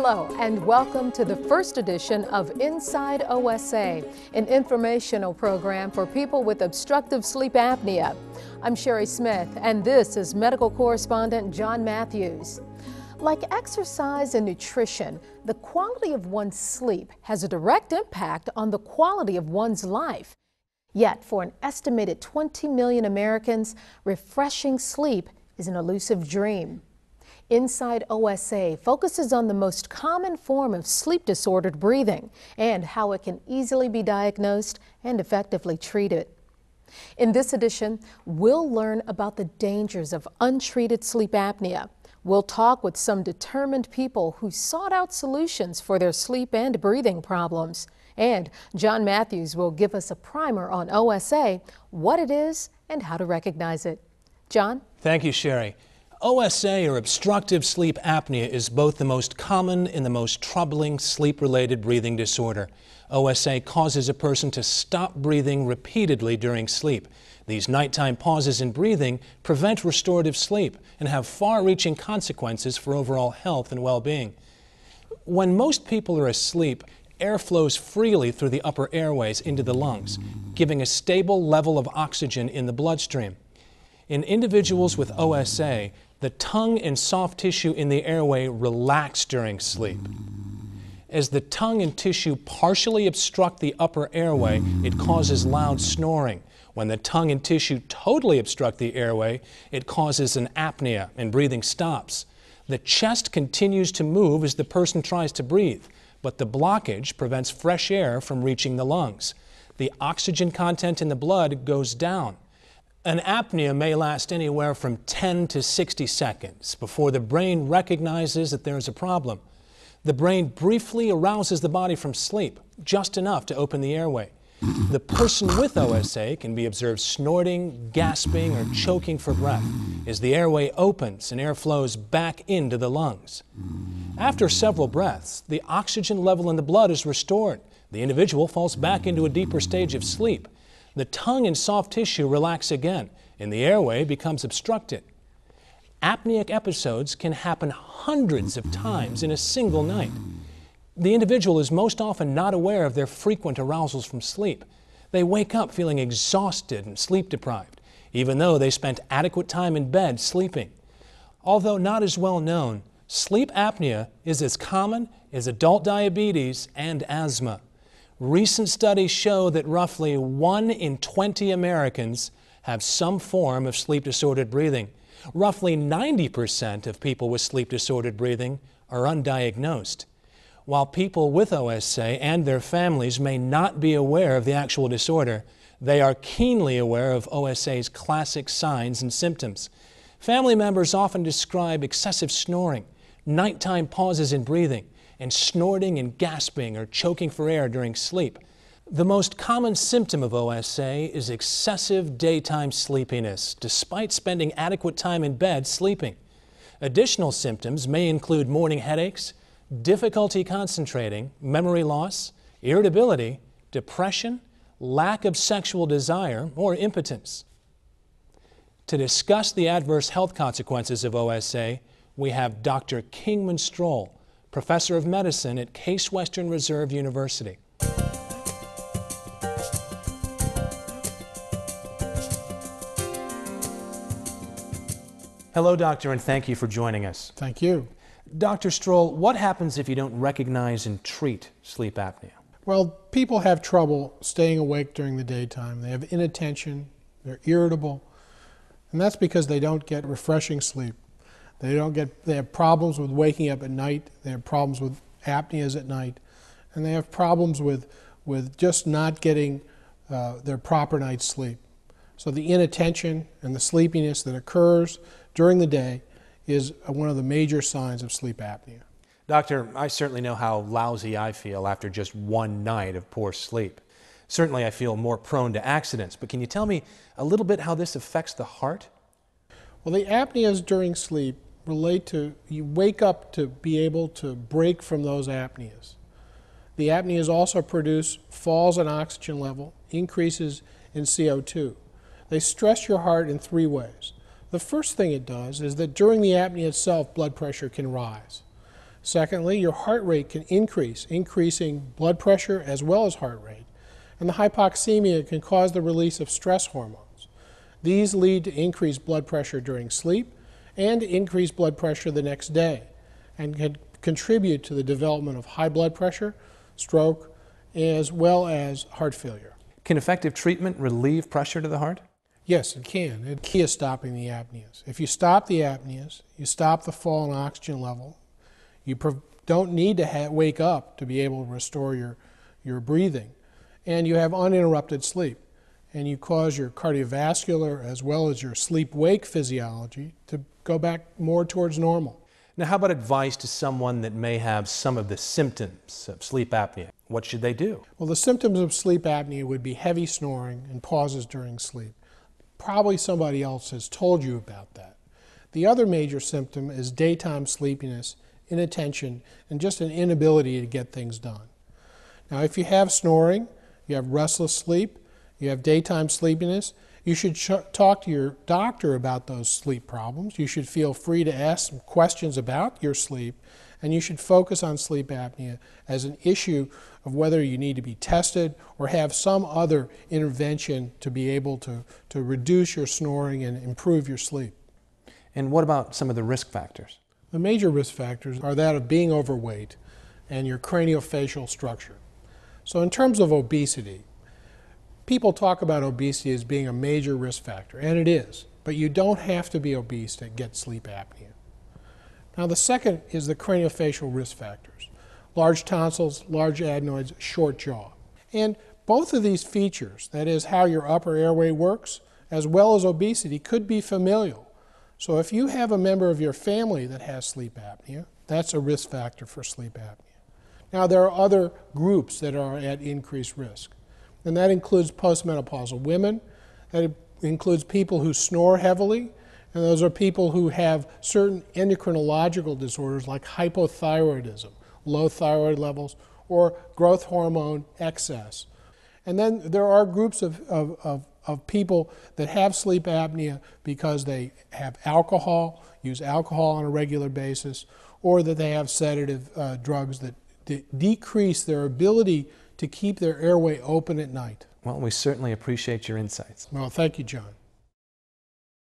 Hello and welcome to the first edition of Inside OSA, an informational program for people with obstructive sleep apnea. I'm Sherry Smith and this is medical correspondent John Matthews. Like exercise and nutrition, the quality of one's sleep has a direct impact on the quality of one's life. Yet for an estimated 20 million Americans, refreshing sleep is an elusive dream. Inside OSA focuses on the most common form of sleep-disordered breathing and how it can easily be diagnosed and effectively treated. In this edition, we'll learn about the dangers of untreated sleep apnea. We'll talk with some determined people who sought out solutions for their sleep and breathing problems. And John Matthews will give us a primer on OSA, what it is, and how to recognize it. John? Thank you, Sherry. OSA, or obstructive sleep apnea, is both the most common and the most troubling sleep-related breathing disorder. OSA causes a person to stop breathing repeatedly during sleep. These nighttime pauses in breathing prevent restorative sleep and have far-reaching consequences for overall health and well-being. When most people are asleep, air flows freely through the upper airways into the lungs, giving a stable level of oxygen in the bloodstream. In individuals with OSA, the tongue and soft tissue in the airway relax during sleep. As the tongue and tissue partially obstruct the upper airway, it causes loud snoring. When the tongue and tissue totally obstruct the airway, it causes an apnea and breathing stops. The chest continues to move as the person tries to breathe, but the blockage prevents fresh air from reaching the lungs. The oxygen content in the blood goes down. An apnea may last anywhere from 10 to 60 seconds before the brain recognizes that there is a problem. The brain briefly arouses the body from sleep, just enough to open the airway. The person with OSA can be observed snorting, gasping, or choking for breath as the airway opens and air flows back into the lungs. After several breaths, the oxygen level in the blood is restored. The individual falls back into a deeper stage of sleep. The tongue and soft tissue relax again, and the airway becomes obstructed. Apneic episodes can happen hundreds of times in a single night. The individual is most often not aware of their frequent arousals from sleep. They wake up feeling exhausted and sleep-deprived, even though they spent adequate time in bed sleeping. Although not as well known, sleep apnea is as common as adult diabetes and asthma. Recent studies show that roughly 1 in 20 Americans have some form of sleep-disordered breathing. Roughly 90% of people with sleep-disordered breathing are undiagnosed. While people with OSA and their families may not be aware of the actual disorder, they are keenly aware of OSA's classic signs and symptoms. Family members often describe excessive snoring, nighttime pauses in breathing, and snorting and gasping or choking for air during sleep. The most common symptom of OSA is excessive daytime sleepiness, despite spending adequate time in bed sleeping. Additional symptoms may include morning headaches, difficulty concentrating, memory loss, irritability, depression, lack of sexual desire, or impotence. To discuss the adverse health consequences of OSA, we have Dr. Kingman Stroll, Professor of Medicine at Case Western Reserve University. Hello, Doctor, and thank you for joining us. Thank you. Dr. Stroll, what happens if you don't recognize and treat sleep apnea? Well, people have trouble staying awake during the daytime. They have inattention, they're irritable, and that's because they don't get refreshing sleep. They have problems with waking up at night, they have problems with apneas at night, and they have problems with just not getting their proper night's sleep. So the inattention and the sleepiness that occurs during the day is one of the major signs of sleep apnea. Doctor, I certainly know how lousy I feel after just one night of poor sleep. Certainly I feel more prone to accidents, but can you tell me a little bit how this affects the heart? Well, the apneas during sleep relate to, you wake up to be able to break from those apneas. The apneas also produce falls in oxygen level, increases in CO2. They stress your heart in 3 ways. The first thing it does is that during the apnea itself, blood pressure can rise. Secondly, your heart rate can increase, increasing blood pressure as well as heart rate. And the hypoxemia can cause the release of stress hormones. These lead to increased blood pressure during sleep and increased blood pressure the next day, and can contribute to the development of high blood pressure, stroke, as well as heart failure. Can effective treatment relieve pressure to the heart? Yes, it can. The key is stopping the apneas. If you stop the apneas, you stop the fall in oxygen level. You don't need to wake up to be able to restore your breathing. And you have uninterrupted sleep. And you cause your cardiovascular as well as your sleep-wake physiology to go back more towards normal. Now, how about advice to someone that may have some of the symptoms of sleep apnea? What should they do? Well, the symptoms of sleep apnea would be heavy snoring and pauses during sleep. Probably somebody else has told you about that. The other major symptom is daytime sleepiness, inattention, and just an inability to get things done. Now, if you have snoring, you have restless sleep, you have daytime sleepiness, you should talk to your doctor about those sleep problems. You should feel free to ask some questions about your sleep, and you should focus on sleep apnea as an issue of whether you need to be tested or have some other intervention to be able to reduce your snoring and improve your sleep. And what about some of the risk factors? The major risk factors are that of being overweight and your craniofacial structure. So in terms of obesity, people talk about obesity as being a major risk factor, and it is, but you don't have to be obese to get sleep apnea. Now the second is the craniofacial risk factors: large tonsils, large adenoids, short jaw. And both of these features, that is how your upper airway works, as well as obesity, could be familial. So if you have a member of your family that has sleep apnea, that's a risk factor for sleep apnea. Now there are other groups that are at increased risk, and that includes postmenopausal women, that includes people who snore heavily, and those are people who have certain endocrinological disorders like hypothyroidism, low thyroid levels, or growth hormone excess. And then there are groups of people that have sleep apnea because they have alcohol, use alcohol on a regular basis, or that they have sedative drugs that decrease their ability to keep their airway open at night. Well, we certainly appreciate your insights. Well, thank you, John.